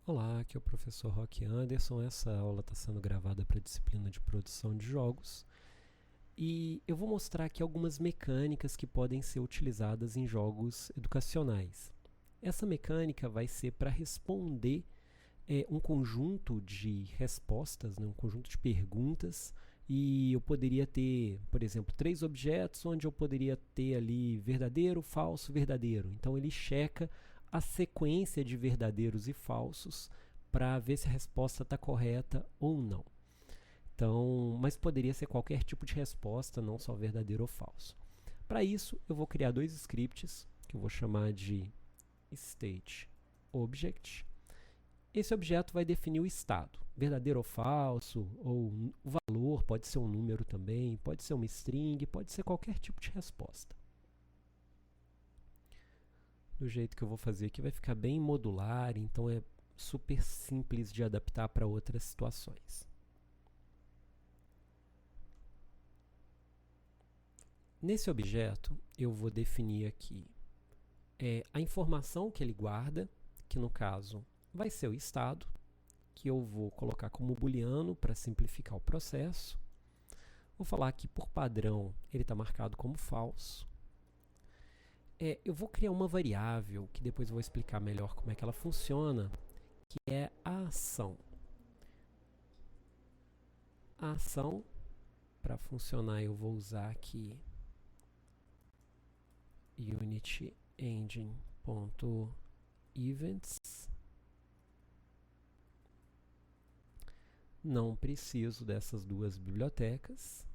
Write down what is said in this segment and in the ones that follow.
Olá, aqui é o professor Roque Anderson. Essa aula está sendo gravada para a disciplina de produção de jogos e eu vou mostrar aqui algumas mecânicas que podem ser utilizadas em jogos educacionais. Essa mecânica vai ser para responder um conjunto de respostas, né, um conjunto de perguntas, e eu poderia ter, por exemplo, 3 objetos onde eu poderia ter ali verdadeiro, falso, verdadeiro. Então ele checa a sequência de verdadeiros e falsos para ver se a resposta está correta ou não. Então, mas poderia ser qualquer tipo de resposta, não só verdadeiro ou falso. Para isso, eu vou criar 2 scripts que eu vou chamar de stateObject. Esse objeto vai definir o estado, verdadeiro ou falso, ou o valor, pode ser um número também, pode ser uma string, pode ser qualquer tipo de resposta. Do jeito que eu vou fazer aqui vai ficar bem modular, então é super simples de adaptar para outras situações. Nesse objeto, eu vou definir aqui a informação que ele guarda, que no caso vai ser o estado, que eu vou colocar como booleano para simplificar o processo. Vou falar que por padrão ele está marcado como falso. Eu vou criar uma variável, que depois eu vou explicar melhor como é que ela funciona, que é a ação. A ação, para funcionar, eu vou usar aqui Unity Engine.events. Não preciso dessas 2 bibliotecas.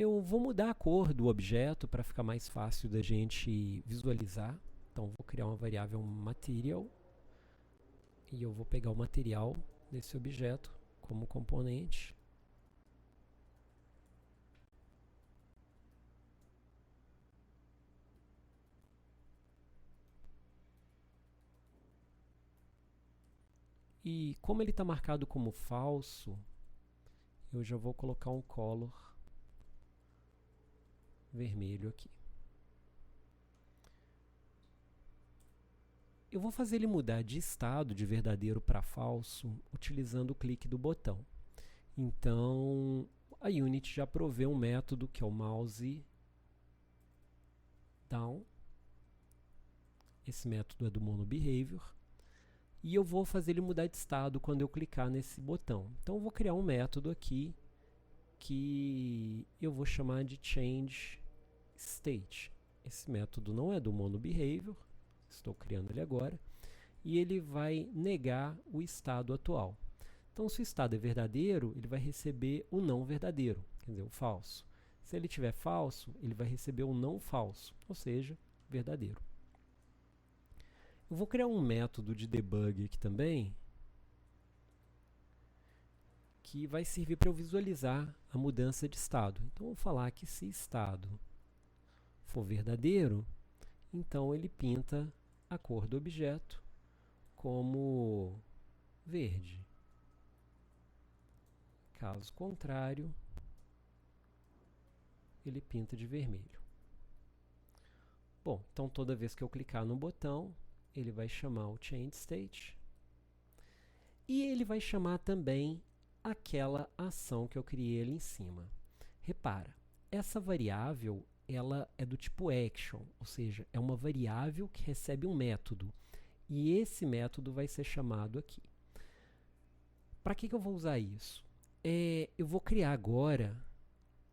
Eu vou mudar a cor do objeto para ficar mais fácil da gente visualizar. Então, vou criar uma variável material e eu vou pegar o material desse objeto como componente. E como ele está marcado como falso, eu já vou colocar um color vermelho aqui. Eu vou fazer ele mudar de estado de verdadeiro para falso utilizando o clique do botão. Então, a Unity já provê um método que é o mouse down. Esse método é do MonoBehavior. E eu vou fazer ele mudar de estado quando eu clicar nesse botão. Então, eu vou criar um método aqui que eu vou chamar de changeState. Esse método não é do MonoBehavior, estou criando ele agora, e ele vai negar o estado atual. Então, se o estado é verdadeiro, ele vai receber o não verdadeiro, quer dizer, o falso. Se ele tiver falso, ele vai receber o não falso, ou seja, verdadeiro. Eu vou criar um método de debug aqui também, que vai servir para eu visualizar a mudança de estado. Então, eu vou falar que se estado for verdadeiro, então ele pinta a cor do objeto como verde. Caso contrário, ele pinta de vermelho. Bom, então toda vez que eu clicar no botão, ele vai chamar o changeState e ele vai chamar também aquela ação que eu criei ali em cima. Repara, essa variável ela é do tipo action, ou seja, é uma variável que recebe um método e esse método vai ser chamado aqui. Para que eu vou usar isso? Eu vou criar agora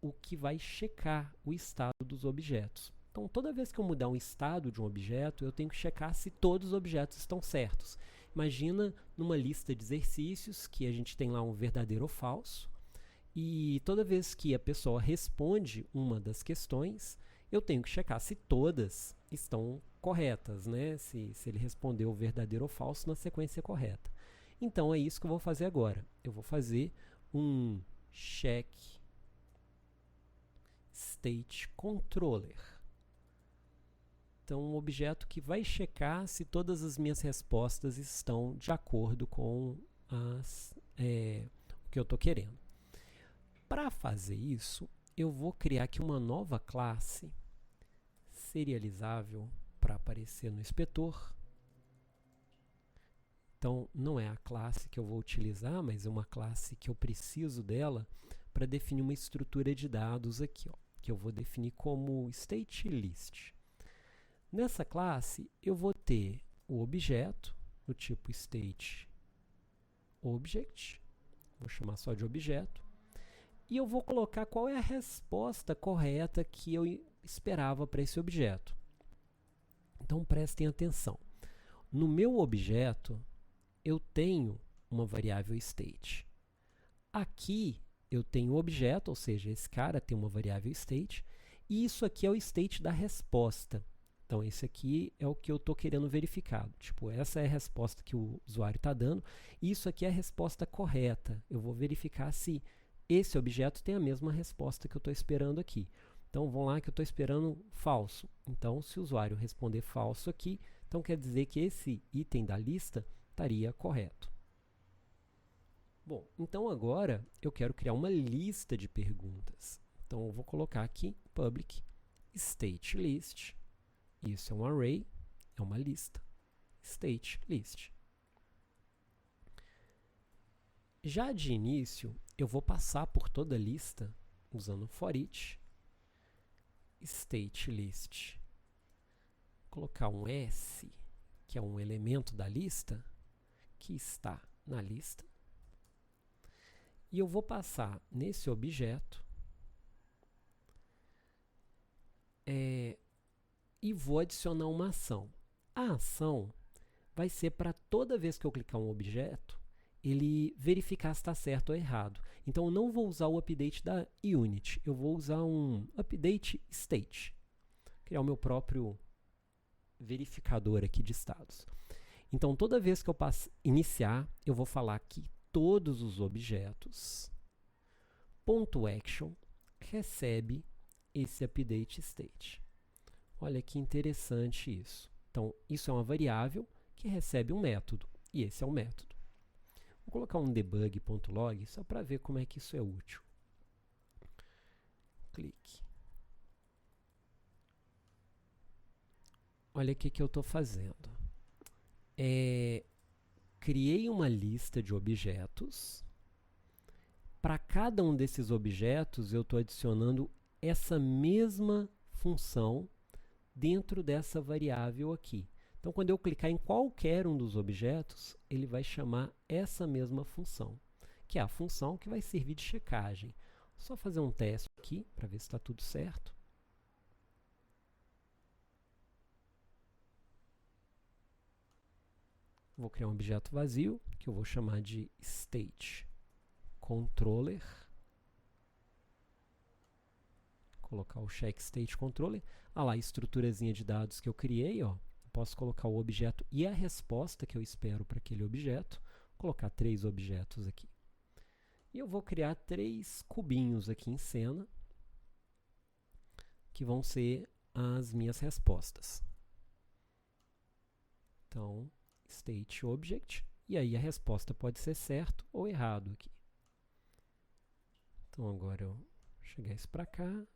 o que vai checar o estado dos objetos. Então, toda vez que eu mudar um estado de um objeto, eu tenho que checar se todos os objetos estão certos. Imagina numa lista de exercícios que a gente tem lá um verdadeiro ou falso, e toda vez que a pessoa responde uma das questões, eu tenho que checar se todas estão corretas, né? Se ele respondeu verdadeiro ou falso na sequência correta. Então, é isso que eu vou fazer agora. Eu vou fazer um check state controller. Então, um objeto que vai checar se todas as minhas respostas estão de acordo com o que eu estou querendo. Para fazer isso, eu vou criar aqui uma nova classe serializável para aparecer no inspetor. Então, não é a classe que eu vou utilizar, mas é uma classe que eu preciso dela para definir uma estrutura de dados aqui, ó, que eu vou definir como stateList. Nessa classe, eu vou ter o objeto do tipo stateObject, vou chamar só de objeto, e eu vou colocar qual é a resposta correta que eu esperava para esse objeto. Então, prestem atenção. No meu objeto, eu tenho uma variável state. Aqui, eu tenho o objeto, ou seja, esse cara tem uma variável state, e isso aqui é o state da resposta. Então, esse aqui é o que eu estou querendo verificar. Tipo, essa é a resposta que o usuário está dando, e isso aqui é a resposta correta. Eu vou verificar se esse objeto tem a mesma resposta que eu estou esperando aqui. Então, vamos lá que eu estou esperando falso. Então, se o usuário responder falso aqui, então quer dizer que esse item da lista estaria correto. Bom, então agora eu quero criar uma lista de perguntas. Então, eu vou colocar aqui public stateList. Isso é um array, é uma lista. stateList. Já de início, eu vou passar por toda a lista usando foreach stateList. Colocar um S, que é um elemento da lista, que está na lista. E eu vou passar nesse objeto e vou adicionar uma ação. A ação vai ser para toda vez que eu clicar um objeto, ele verificar se está certo ou errado. Então, eu não vou usar o update da unit, eu vou usar um update state. Criar o meu próprio verificador aqui de estados. Então, toda vez que eu iniciar, eu vou falar que todos os objetos .action recebe esse update state. Olha que interessante isso. Então, isso é uma variável que recebe um método, e esse é o método. Vou colocar um debug.log só para ver como é que isso é útil. Clique. Olha o que eu estou fazendo. Criei uma lista de objetos. Para cada um desses objetos, eu estou adicionando essa mesma função dentro dessa variável aqui. Então, quando eu clicar em qualquer um dos objetos, ele vai chamar essa mesma função, que é a função que vai servir de checagem. Só fazer um teste aqui para ver se está tudo certo. Vou criar um objeto vazio, que eu vou chamar de stateController. Colocar o checkStateController. Ah lá, a estruturazinha de dados que eu criei, ó. Posso colocar o objeto e a resposta que eu espero para aquele objeto. Vou colocar 3 objetos aqui. E eu vou criar 3 cubinhos aqui em cena, que vão ser as minhas respostas. Então, stateObject, e aí a resposta pode ser certo ou errado aqui. Então, agora eu vou chegar isso para cá,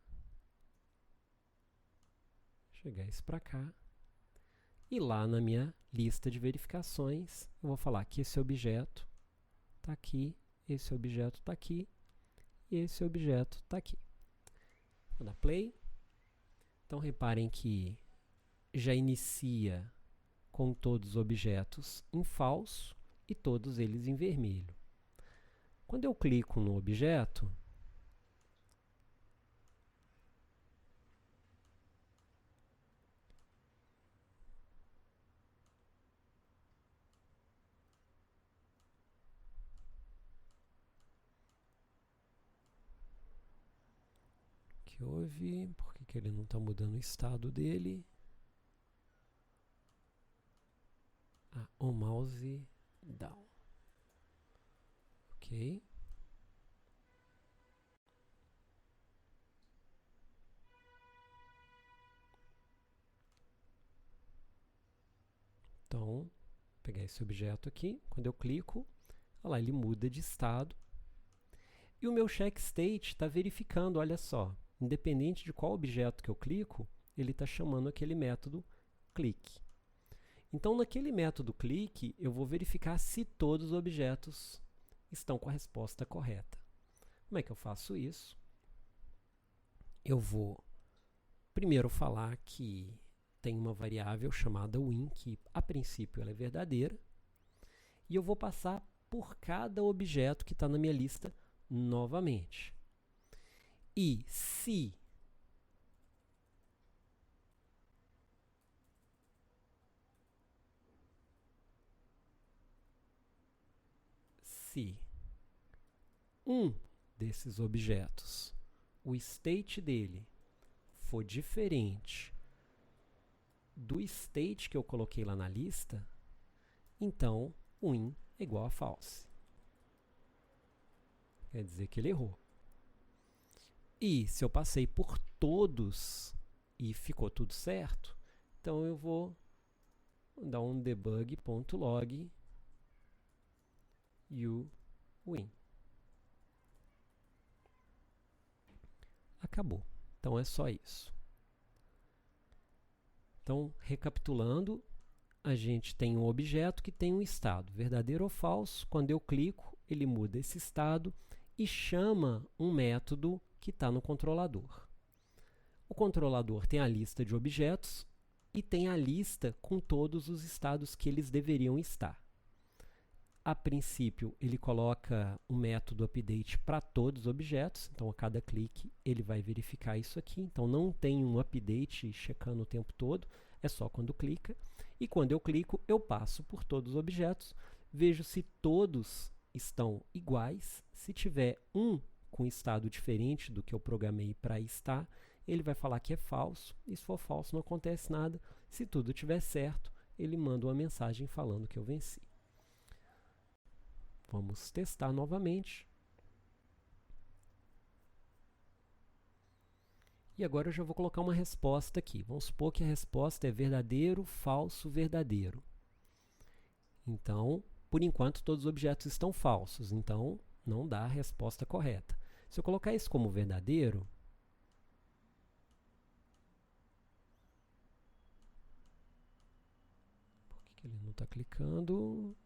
chegar isso para cá, e lá na minha lista de verificações, eu vou falar que esse objeto está aqui, esse objeto está aqui, e esse objeto está aqui. Vou dar play. Então, reparem que já inicia com todos os objetos em falso e todos eles em vermelho. Quando eu clico no objeto, o que houve? Por que ele não está mudando o estado dele? O mouse down. Ok. Então, vou pegar esse objeto aqui. Quando eu clico, olha lá, ele muda de estado. E o meu checkState está verificando, olha só, independente de qual objeto que eu clico, ele está chamando aquele método click. Então, naquele método click, eu vou verificar se todos os objetos estão com a resposta correta. Como é que eu faço isso? Eu vou primeiro falar que tem uma variável chamada win, que a princípio ela é verdadeira, e eu vou passar por cada objeto que está na minha lista novamente. E se um desses objetos, o state dele for diferente do state que eu coloquei lá na lista, então o in é igual a false. Quer dizer que ele errou. E se eu passei por todos e ficou tudo certo, então eu vou dar um debug.log uWin. Acabou. Então é só isso. Então, recapitulando, a gente tem um objeto que tem um estado, verdadeiro ou falso. Quando eu clico, ele muda esse estado e chama um método que está no controlador. O controlador tem a lista de objetos e tem a lista com todos os estados que eles deveriam estar. A princípio, ele coloca um método update para todos os objetos, então a cada clique ele vai verificar isso aqui. Então não tem um update checando o tempo todo, é só quando clica. E quando eu clico, eu passo por todos os objetos, vejo se todos estão iguais. Se tiver um com estado diferente do que eu programei para estar, ele vai falar que é falso, e se for falso não acontece nada. Se tudo estiver certo, ele manda uma mensagem falando que eu venci. Vamos testar novamente. E agora eu já vou colocar uma resposta aqui. Vamos supor que a resposta é verdadeiro, falso, verdadeiro. Então, por enquanto, todos os objetos estão falsos. Então, não dá a resposta correta. Se eu colocar isso como verdadeiro, por que ele não está clicando?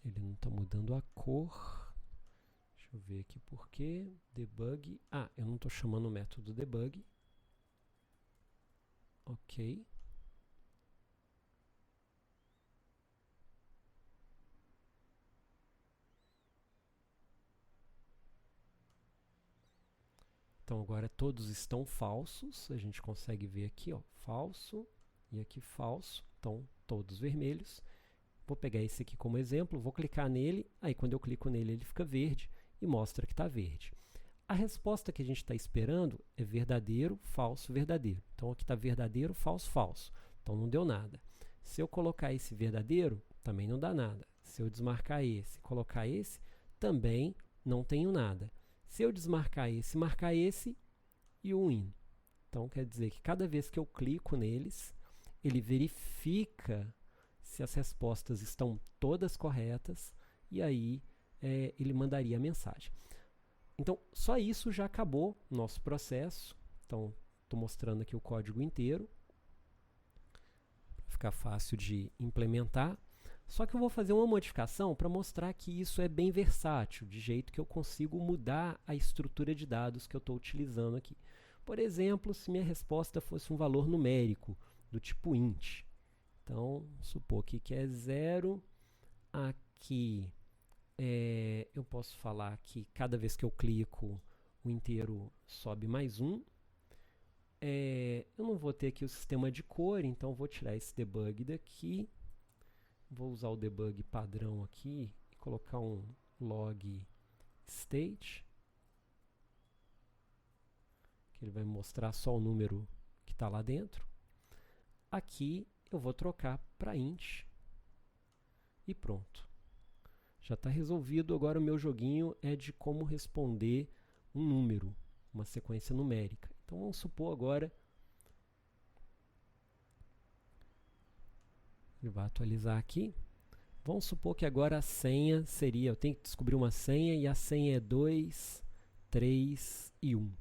Ele não está mudando a cor. Deixa eu ver aqui por quê. Debug. Ah, eu não estou chamando o método debug. Ok. Então agora todos estão falsos. A gente consegue ver aqui, ó, falso e aqui falso. Então todos vermelhos. Vou pegar esse aqui como exemplo, vou clicar nele, aí quando eu clico nele ele fica verde e mostra que está verde. A resposta que a gente está esperando é verdadeiro, falso, verdadeiro. Então aqui está verdadeiro, falso, falso. Então não deu nada. Se eu colocar esse verdadeiro, também não dá nada. Se eu desmarcar esse e colocar esse, também não tenho nada. Se eu desmarcar esse e marcar esse, e o win. Então quer dizer que cada vez que eu clico neles, ele verifica se as respostas estão todas corretas, e aí ele mandaria a mensagem. Então, só isso já acabou o nosso processo. Então, estou mostrando aqui o código inteiro, para ficar fácil de implementar. Só que eu vou fazer uma modificação para mostrar que isso é bem versátil, de jeito que eu consigo mudar a estrutura de dados que eu estou utilizando aqui. Por exemplo, se minha resposta fosse um valor numérico, do tipo int. Então, supor aqui que é 0. Aqui, eu posso falar que cada vez que eu clico, o inteiro sobe mais 1. Eu não vou ter aqui o sistema de cor, então vou tirar esse debug daqui. Vou usar o debug padrão aqui e colocar um log state, que ele vai mostrar só o número que está lá dentro. Aqui eu vou trocar para int e pronto. Já está resolvido, agora o meu joguinho é de como responder um número, uma sequência numérica. Então vamos supor agora, ele vai atualizar aqui, vamos supor que agora a senha seria, eu tenho que descobrir uma senha e a senha é 2, 3 e 1.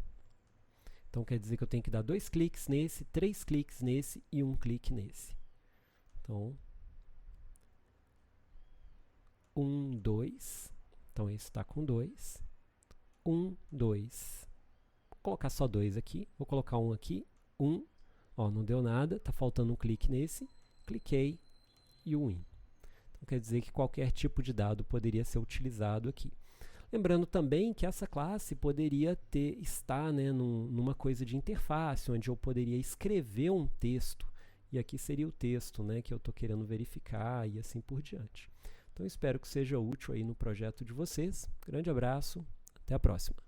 Então quer dizer que eu tenho que dar 2 cliques nesse, 3 cliques nesse e 1 clique nesse. Então, 1, 2, então esse está com 2, 1, 2, vou colocar só 2 aqui, vou colocar 1 aqui, 1, ó, não deu nada, está faltando um clique nesse, cliquei e o win. Então quer dizer que qualquer tipo de dado poderia ser utilizado aqui. Lembrando também que essa classe poderia estar, né, numa coisa de interface, onde eu poderia escrever um texto, e aqui seria o texto, né, que eu estou querendo verificar e assim por diante. Então espero que seja útil aí no projeto de vocês. Grande abraço, até a próxima.